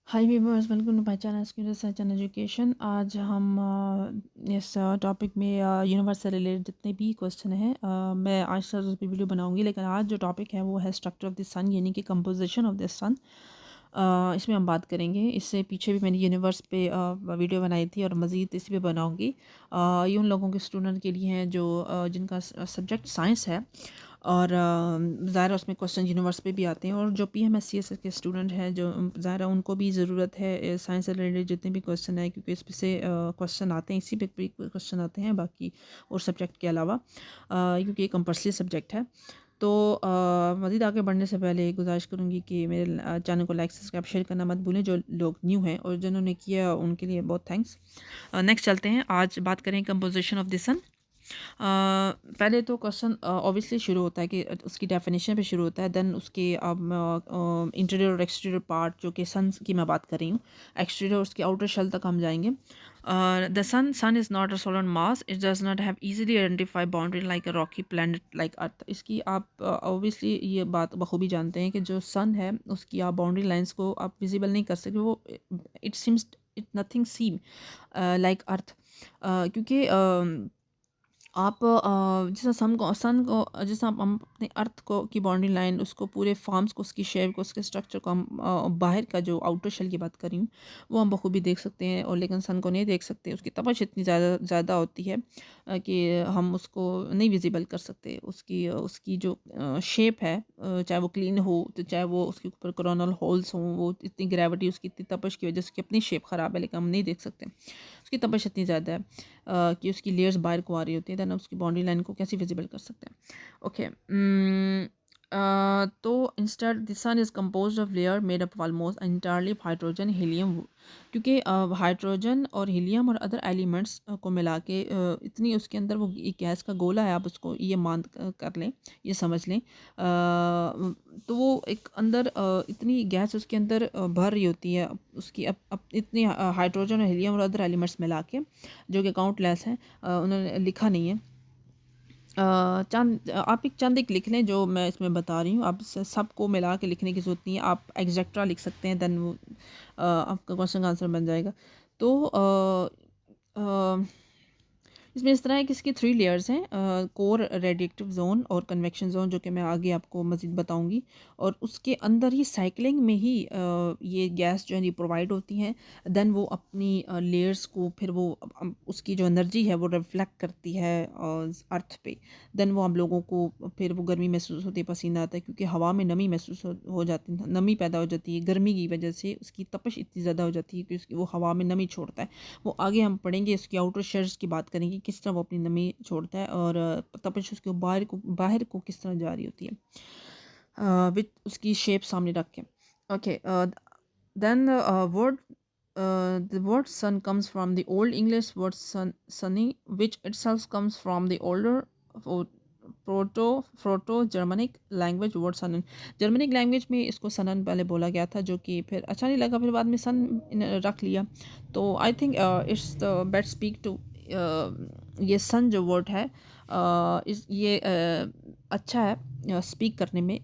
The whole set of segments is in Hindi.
Hi viewers, welcome to my channel skill research and education. आज हम इस टॉपिक में यूनिवर्स से रिलेटेड जितने भी क्वेश्चन हैं मैं आज सर उस पर वीडियो बनाऊंगी। लेकिन आज जो टॉपिक है वो है स्ट्रक्चर ऑफ द सन, यानी कि कंपोजिशन ऑफ द सन। इसमें हम बात करेंगे। इससे पीछे भी मैंने यूनिवर्स पे वीडियो बनाई थी और मज़ीद इस पे बनाऊंगी। ये उन लोगों के स्टूडेंट के लिए हैं जो जिनका सब्जेक्ट साइंस है और ज़ाहिर उसमें क्वेश्चन यूनिवर्स पे भी आते हैं। और जो PMSCS के स्टूडेंट हैं जो ज़ाहिर उनको भी ज़रूरत है साइंस से रिलेटेड जितने भी क्वेश्चन है, क्योंकि इस पे से क्वेश्चन आते हैं, इसी पे भी क्वेश्चन आते हैं बाकी और सब्जेक्ट के अलावा, क्योंकि ये कंपल्सरी सब्जेक्ट है। तो मज़ीद आगे बढ़ने से पहले गुजारिश करूँगी कि मेरे चैनल को लाइक सब्सक्राइब शेयर करना मत भूलें। जो लोग न्यू हैं और जिन्होंने किया उनके लिए बहुत थैंक्स। नेक्स्ट चलते हैं। आज बात करें कंपोजिशन ऑफ द सन। पहले तो क्वेश्चन ऑब्वियसली शुरू होता है कि उसकी डेफिनेशन पे शुरू होता है। देन उसके अब इंटीरियर और एक्सटीरियर पार्ट, जो कि सन की मैं बात कर रही हूँ, एक्सटीरियर उसके आउटर शेल तक हम जाएंगे। The sun is not a solid mass, it does not have easily identify boundary like a rocky planet like earth. इसकी आप ऑब्वियसली ये बात बखूबी जानते हैं कि जो सन है उसकी आप बाउंड्री लाइंस को आप विजिबल नहीं कर सकते। वो it seems it nothing seem like earth, क्योंकि आप जैसा सन को जैसा हम अपने अर्थ को की बाउंड्री लाइन, उसको पूरे फॉर्म्स को, उसकी शेप को, उसके स्ट्रक्चर को हम बाहर का जो आउटर शेल की बात कर रही हूँ वो हम बखूबी देख सकते हैं। और लेकिन सन को नहीं देख सकते। उसकी तपश इतनी ज़्यादा होती है कि हम उसको नहीं विजिबल कर सकते। उसकी उसकी जो शेप है, चाहे वो क्लीन हो तो चाहे वो उसके ऊपर कोरोनल होल्स हों, वो इतनी ग्रेविटी, उसकी इतनी तपश की वजह से उसकी अपनी शेप ख़राब है, लेकिन हम नहीं देख सकते। उसकी तपश इतनी ज़्यादा है कि उसकी लेयर्स बाहर को आ रही होती है। दैन उसकी बाउंड्री लाइन को कैसे विजिबल कर सकते हैं। ओके, तो instead the sun is compose of layer made up almost entirely of hydrogen helium, क्योंकि हाइड्रोजन और हीलियम और अदर एलिमेंट्स को मिला के इतनी उसके अंदर वो एक गैस का गोला है। आप उसको ये मान कर लें, ये समझ लें। तो वो एक अंदर इतनी गैस उसके अंदर भर रही होती है, उसकी अब इतनी हाइड्रोजन और हीलियम और अदर एलिमेंट्स मिला के, जो कि काउंटलेस हैं। उन्होंने लिखा नहीं है। आप एक चंद एक लिख लें जो मैं इसमें बता रही हूँ। आप सबको मिला के लिखने की ज़रूरत नहीं है। आप एक्सेट्रा लिख सकते हैं, देन वो आपका क्वेश्चन का आंसर बन जाएगा। तो इसमें इस तरह है कि इसकी 3 लेयर्स हैं, कोर, रेडिएटिव जोन और कन्वेक्शन जोन, जो कि मैं आगे आपको मज़ीद बताऊंगी। और उसके अंदर ही साइकिलिंग में ही ये गैस जो है ये प्रोवाइड होती हैं। देन वो अपनी लेयर्स को फिर वो उसकी जो एनर्जी है वो रिफ्लेक्ट करती है अर्थ पे। देन वो हम लोगों को फिर वो गर्मी महसूस होती है, पसीना आता है, क्योंकि हवा में नमी महसूस हो जाती है, नमी पैदा हो जाती है। गर्मी की वजह से उसकी तपश इतनी ज़्यादा हो जाती है कि उसकी वो हवा में नमी छोड़ता है। वो आगे हम पढ़ेंगे, इसकी आउटर शेयर्स की बात करेंगे किस तरह वो अपनी नमी छोड़ता है और तपश उसके बाहर को किस तरह जा रही होती है विद उसकी शेप सामने रख के। Okay, then the word sun comes from the old English word sunny, which itself comes from the older o- proto Germanic language word sun। Germanic language में इसको सनन पहले बोला गया था, जो कि फिर अच्छा नहीं लगा, फिर बाद में सन रख लिया। तो I think it's the best speak to ये सन जो वर्ड है, ये अच्छा है स्पीक करने में।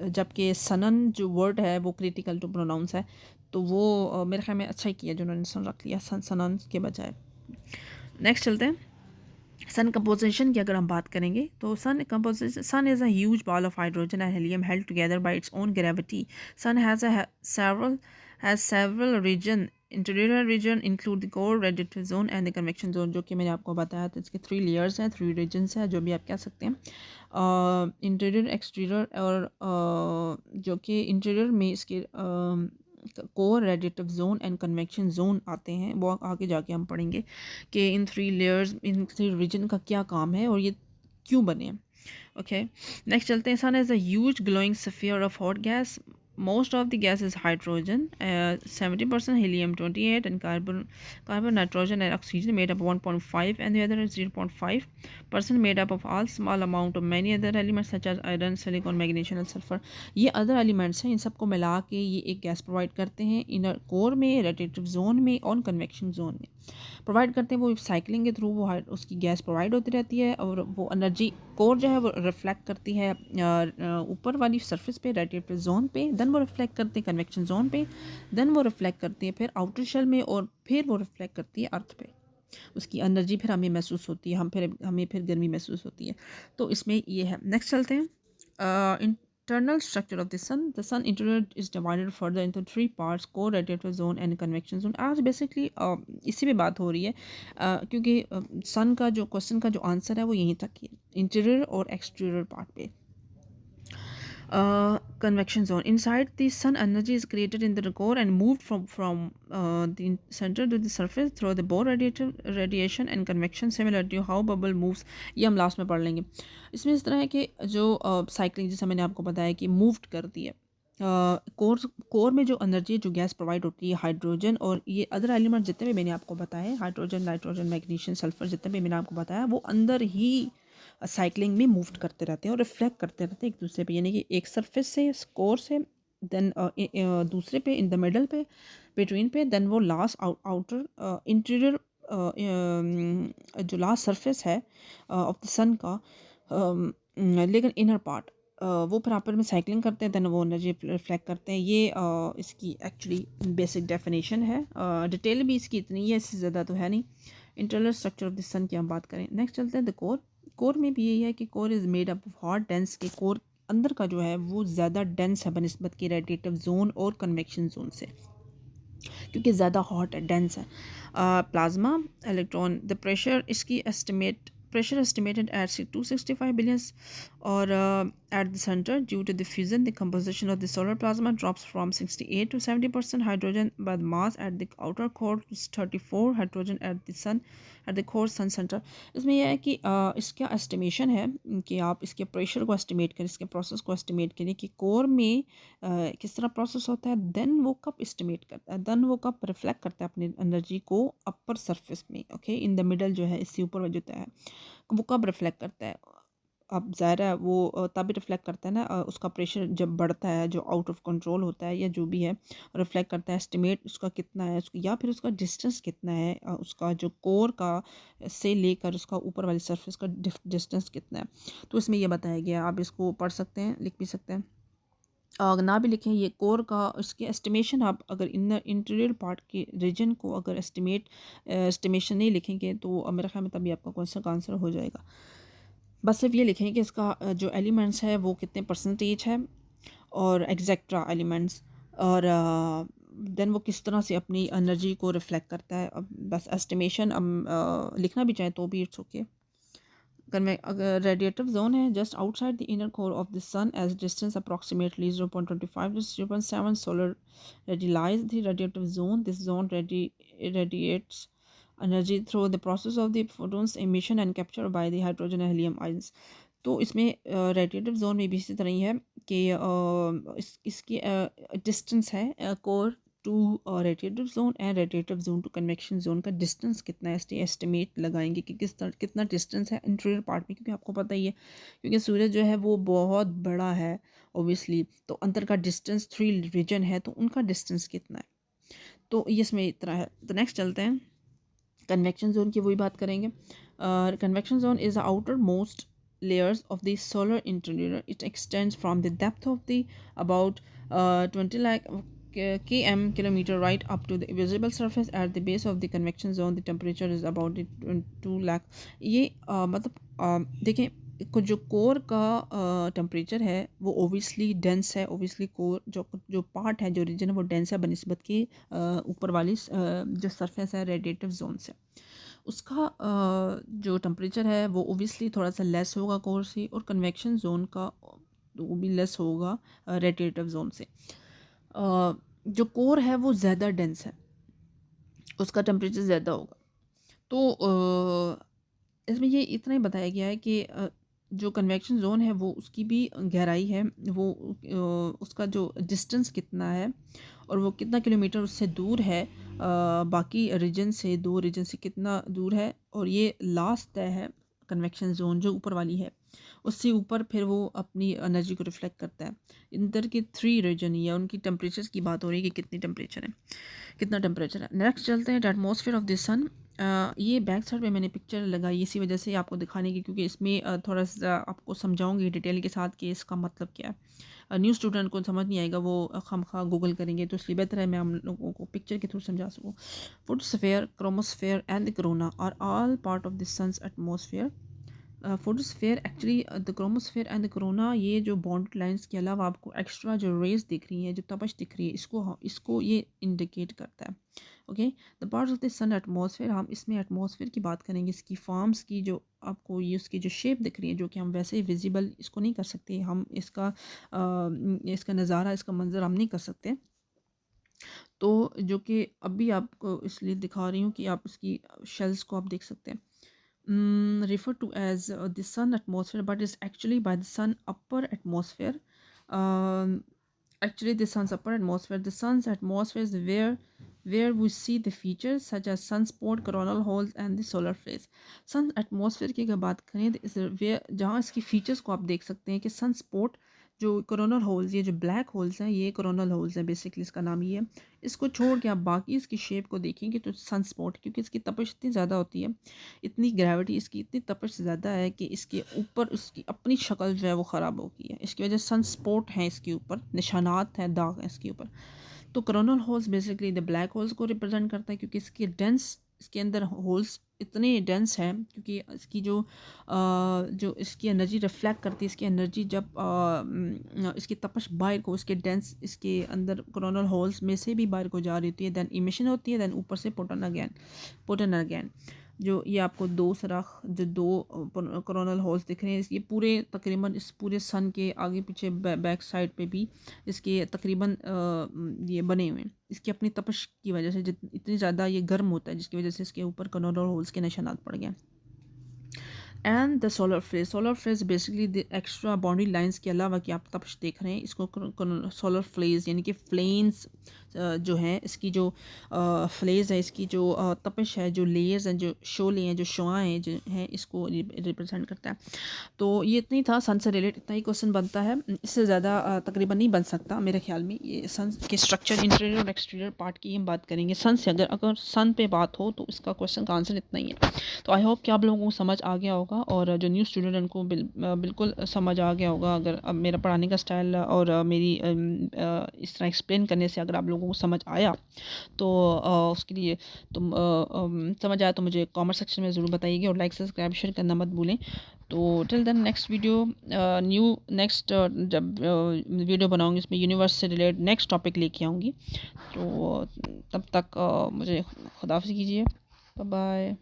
जबकि सनन जो वर्ड है वो क्रिटिकल टू प्रोनाउंस है। तो वो मेरे ख्याल में अच्छा ही किया जिन्होंने सन रख लिया सनन के बजाय। नेक्स्ट चलते हैं। सन कंपोजिशन की अगर हम बात करेंगे तो sun is a huge ball of hydrogen and helium held together by its own gravity. Sun has several region. Interior region include the core, radiative zone and the convection zone, जो कि मैंने आपको बताया था। इसके 3 लेयर्स हैं, 3 रीजन्स हैं, जो भी आप कह सकते हैं। इंटीरियर, एक्सटीरियर और जो कि इंटीरियर में इसके core, radiative zone and convection zone आते हैं। वो आगे जाके हम पढ़ेंगे कि इन 3 लेयर्स, इन 3 रीजन का क्या काम है और ये क्यों बने हैं। ओके, नेक्स्ट चलते हैं। Sun is a huge glowing sphere of hot gas. Most of the gas is hydrogen, 70% helium 28, and carbon, nitrogen, and oxygen made up 1.5, and the other is 0.5% made up of all small amount of many other elements such as iron, silicon, magnesium, and sulfur। ये अदर एलिमेंट्स हैं, इन सबको मिला के ये एक गैस प्रोवाइड करते हैं इनर कोर में, रेडिएटिव जोन में और कन्वेक्शन जोन में प्रोवाइड करते हैं। वो साइकिलिंग के थ्रू वो उसकी गैस प्रोवाइड होती रहती है और वो एनर्जी कोर जो है वो रिफ्लेक्ट करती है ऊपर वाली सरफेस पे, रेडिएटिव जोन पे, देन वो रिफ्लेक्ट करती है कन्वेक्शन जोन पे, देन वो रिफ्लेक्ट करती है फिर आउटर शेल में, और फिर वो रिफ्लेक्ट करती है अर्थ पे। उसकी एनर्जी फिर हमें महसूस होती है, हमें फिर गर्मी महसूस होती है। तो इसमें ये है। नेक्स्ट चलते हैं। Internal structure of the sun interior is divided further into 3 parts: core, radiative zone and convection zone. आज बेसिकली इसी पे बात हो रही है, क्योंकि सन का जो क्वेश्चन का जो आंसर है वो यहीं तक ही, इंटीरियर और एक्सटीरियर पार्ट पे। Convection zone. Inside the sun, energy is created in the core and moved from the center to the surface through the Bohr radiation and convection, similar to how bubble moves. ये हम लास्ट में पढ़ लेंगे। इसमें इस तरह है कि जो साइकिलिंग, जैसे मैंने आपको बताया कि मूव्ड करती है, कोर में जो एनर्जी, जो गैस प्रोवाइड होती है, हाइड्रोजन और ये अदर एलिमेंट जितने भी मैंने आपको बताए, हाइड्रोजन, नाइट्रोजन, मैग्नीशियम, सल्फर, जितने भी मैंने आपको बताया, वो अंदर ही साइकिलिंग में मूव करते रहते हैं और रिफ्लेक्ट करते रहते हैं एक दूसरे पे, यानी कि एक सरफेस से, कोर से, देन दूसरे पे, इन द मिडल पे, बिटवीन पे, देन वो लास्ट आउटर इंटीरियर, जो लास्ट सरफेस है ऑफ द सन का, लेकिन इनर पार्ट, वो फिर आपस में साइकिलिंग करते हैं, देन वो एनर्जी रिफ्लेक्ट करते हैं। ये इसकी एक्चुअली बेसिक डेफिनेशन है। डिटेल भी इसकी इतनी है, इससे ज़्यादा तो है नहीं। इंटरनल स्ट्रक्चर ऑफ द सन की हम बात करें। नेक्स्ट चलते हैं द कोर। कोर में भी यही है कि core is made up of hot dense, के कोर अंदर का जो है वो ज़्यादा डेंस है बनिस्बत की रेडिएटिव जोन और कन्वेक्शन जोन से, क्योंकि ज़्यादा हॉट है, डेंस है। प्लाज्मा इलेक्ट्रॉन, द प्रेशर, इसकी pressure estimated at 265 billions, or at the center, due to the fusion, the composition of the solar plasma drops from 68 to 70% hydrogen by the mass at the outer core to 34 hydrogen at the sun, at the core sun center. इसमें यह है कि इसका एस्टिमेशन है कि आप इसके प्रेशर को एस्टिमेट करें, इसके प्रोसेस को एस्टिमेट करें कि कोर में किस तरह प्रोसेस होता है, देन वो कब एस्टिमेट करता है, देन वो कब रिफ्लेक्ट करता है अपनी एनर्जी को अपर सरफेस में, ओके, इन द मिडल जो है, इससे ऊपर जो है वो कब रिफ्लेक्ट करता है। अब ज़ाहिर है वो तभी रिफ्लेक्ट करता है ना, उसका प्रेशर जब बढ़ता है, जो आउट ऑफ कंट्रोल होता है या जो भी है, रिफ्लेक्ट करता है। एस्टिमेट उसका कितना है, उसका या फिर उसका डिस्टेंस कितना है, उसका जो कोर का से लेकर उसका ऊपर वाली सरफेस का डिस्टेंस कितना है। तो इसमें ये बताया गया, आप इसको पढ़ सकते हैं, लिख भी सकते हैं, अगर ना भी लिखें ये कोर का, इसके एस्टिमेशन आप अगर इंटीरियर पार्ट के रीजन को अगर एस्टिमेशन नहीं लिखेंगे तो मेरे ख्याल में तभी आपका क्वेश्चन का आंसर हो जाएगा। बस सिर्फ ये लिखें कि इसका जो एलिमेंट्स है वो कितने परसेंटेज है, और एग्जैक्ट्रा एलिमेंट्स, और देन वो किस तरह से अपनी एनर्जी को रिफ्लेक्ट करता है। अब बस एस्टिमेशन लिखना भी चाहें तो भी इट्स ओके। अगर रेडिएटिव जोन है just outside the inner core of the sun, as distance approximately 0.25 to 0.7 solar radii lies the radiative zone. This zone radiates energy through the process of the photons emission and capture by the hydrogen and helium ions. तो इसमें रेडिएटिव जोन में भी इसी तरह ही है कि इसकी डिस्टेंस है core to radiative zone and radiative zone to convection zone का डिस्टेंस कितना है, इसलिए एस्टिमेट लगाएंगे कि कितना डिस्टेंस है इंटीरियर पार्ट में, क्योंकि आपको पता ही है क्योंकि सूरज जो है वो बहुत बड़ा है ओबियसली, तो अंदर का डिस्टेंस 3 रीजन है, तो उनका डिस्टेंस कितना है, तो ये इसमें इतना है। तो नेक्स्ट चलते हैं कन्वेक्शन जोन की, वही बात करेंगे। Convection zone is the outer most layers of the solar interior. It extends from the depth of the about 20 lakh kilometer right up to the visible surface. At the base of the convection zone, the temperature is about 2 lakh. ये मतलब देखें कुछ जो कोर का टेम्परेचर है वो ओबियसली डेंस है, ओबियसली कोर जो पार्ट है, जो रीजन है वो डेंस है बनिस्बत की ऊपर वाली जो सरफेस है रेडिएटिव जोन से। उसका जो टेम्परेचर है वो ओबियसली थोड़ा सा लेस होगा कोर से, और कन्वेक्शन जोन का वो भी लेस होगा रेडिएटिव जोन से। जो कोर है वो ज़्यादा डेंस है, उसका टेम्परेचर ज़्यादा होगा। तो इसमें ये इतना ही बताया गया है कि जो कन्वेक्शन जोन है वो उसकी भी गहराई है, वो उसका जो डिस्टेंस कितना है और वो कितना किलोमीटर उससे दूर है, बाकी रीजन से कितना दूर है, और ये लास्ट तय है कन्वेक्शन जोन जो ऊपर वाली है। उससे ऊपर फिर वो अपनी एनर्जी को रिफ्लेक्ट करता है। इंदर के 3 रीजन या उनकी टेम्परेचर्स की बात हो रही है कि कितनी टेम्परेचर है, कितना टेम्परेचर है। नेक्स्ट चलते हैं एटमॉस्फेयर ऑफ द सन। ये बैक साइड पे मैंने पिक्चर लगाई इसी वजह से आपको दिखाने की, क्योंकि इसमें थोड़ा सा आपको समझाऊंगी डिटेल के साथ कि इसका मतलब क्या है। न्यू स्टूडेंट को समझ नहीं आएगा, वो खामखा गूगल करेंगे, तो इसलिए बेहतर है मैं हम लोगों को पिक्चर के थ्रू समझा सकूँ। Photosphere, chromosphere and the corona are all part of the sun's atmosphere. Photosphere actually the chromosphere and the corona, ये जो बाउंड्री लाइंस के अलावा आपको एक्स्ट्रा जो रेज दिख रही हैं, जो तपश दिख रही है, इसको ये इंडिकेट करता है। Okay, the parts of the sun atmosphere, हम इसमें एटमॉस्फेयर की बात करेंगे, इसकी फॉर्म्स की, जो आपको ये उसकी जो शेप दिख रही है, जो कि हम वैसे ही विजिबल इसको नहीं कर सकते, हम इसका नज़ारा, इसका मंजर हम नहीं कर सकते। तो जो कि अभी आपको इसलिए दिखा रही हूँ कि आप इसकी शेल्स को आप देख सकते हैं। Referred to as the sun atmosphere, but is actually by the sun upper atmosphere. Um, Actually, the sun's upper atmosphere. The sun's atmosphere is where we see the features such as sunspot, coronal holes, and the solar flares. Sun atmosphere की अगर बात करें तो इस where जहाँ इसकी features को आप देख सकते हैं कि sunspot, जो कोरोनल होल्स, ये जो ब्लैक होल्स हैं, ये कोरोनल होल्स हैं, बेसिकली इसका नाम ये है। इसको छोड़ के आप बाकी इसकी शेप को देखेंगे तो सनस्पॉट, क्योंकि इसकी तपिश इतनी ज़्यादा होती है, इतनी ग्रेविटी इसकी इतनी तपिश ज़्यादा है कि इसके ऊपर उसकी अपनी शक्ल जो है वो ख़राब हो गई है। इसकी वजह से सनस्पॉट हैं, इसके ऊपर निशानात हैं, दाग हैं इसके ऊपर। तो coronal holes basically the black holes को रिप्रेजेंट करता है, क्योंकि इसके डेंस, इसके अंदर होल्स इतने डेंस हैं, क्योंकि इसकी जो इसकी एनर्जी रिफ्लेक्ट करती है, इसकी एनर्जी जब इसकी तपश बाहर को, इसके डेंस इसके अंदर कोरोनल होल्स में से भी बाहर को जा रही होती है, दैन इमिशन होती है, दैन ऊपर से पुटन अगेन। जो ये आपको दो सराख, जो दो कोरोनल होल्स दिख रहे हैं, ये पूरे तकरीबन इस पूरे सन के आगे पीछे बैक साइड पे भी इसके तकरीबन ये बने हुए हैं। इसकी अपनी तपश की वजह से इतनी ज़्यादा ये गर्म होता है, जिसकी वजह से इसके ऊपर कोरोनल होल्स के निशानात पड़ गए। And the solar flares basically the extra boundary lines के अलावा कि आप तपश देख रहे हैं, इसको सोलर फ्लेज यानी कि फ्लेम्स जो हैं, इसकी जो फ्लेज है, इसकी जो तपश है, जो लेयर्स हैं, जो शोले हैं, जो शुआएँ हैं, जो हैं, इसको रिप्रेजेंट करता है। तो ये इतनी था सन से रिलेटेड, इतना ही क्वेश्चन बनता है, इससे ज़्यादा तकरीबन नहीं बन सकता मेरे ख्याल में। ये सन के स्ट्रक्चर, इंटीरियर और एक्सटीरियर पार्ट की हम बात करेंगे। सन से अगर सन पे बात हो तो इसका क्वेश्चन का आंसर इतना ही है। तो आई होप कि आप लोगों को समझ आ गया होगा, और जो न्यू स्टूडेंट उनको बिल्कुल समझ आ गया होगा। अगर अब मेरा पढ़ाने का स्टाइल और मेरी इस तरह एक्सप्लेन करने से अगर आप लोगों को समझ आया तो उसके लिए तुम समझ आया तो मुझे कमेंट सेक्शन में ज़रूर बताइएगा, और लाइक सब्सक्राइब शेयर करना मत भूलें। तो टिल देन नेक्स्ट वीडियो, जब वीडियो बनाऊंगी इसमें यूनिवर्स से रिलेटेड नेक्स्ट टॉपिक लेके आऊँगी। तो तब तक मुझे खुदाफ़िज़ कीजिए, बाय बाय।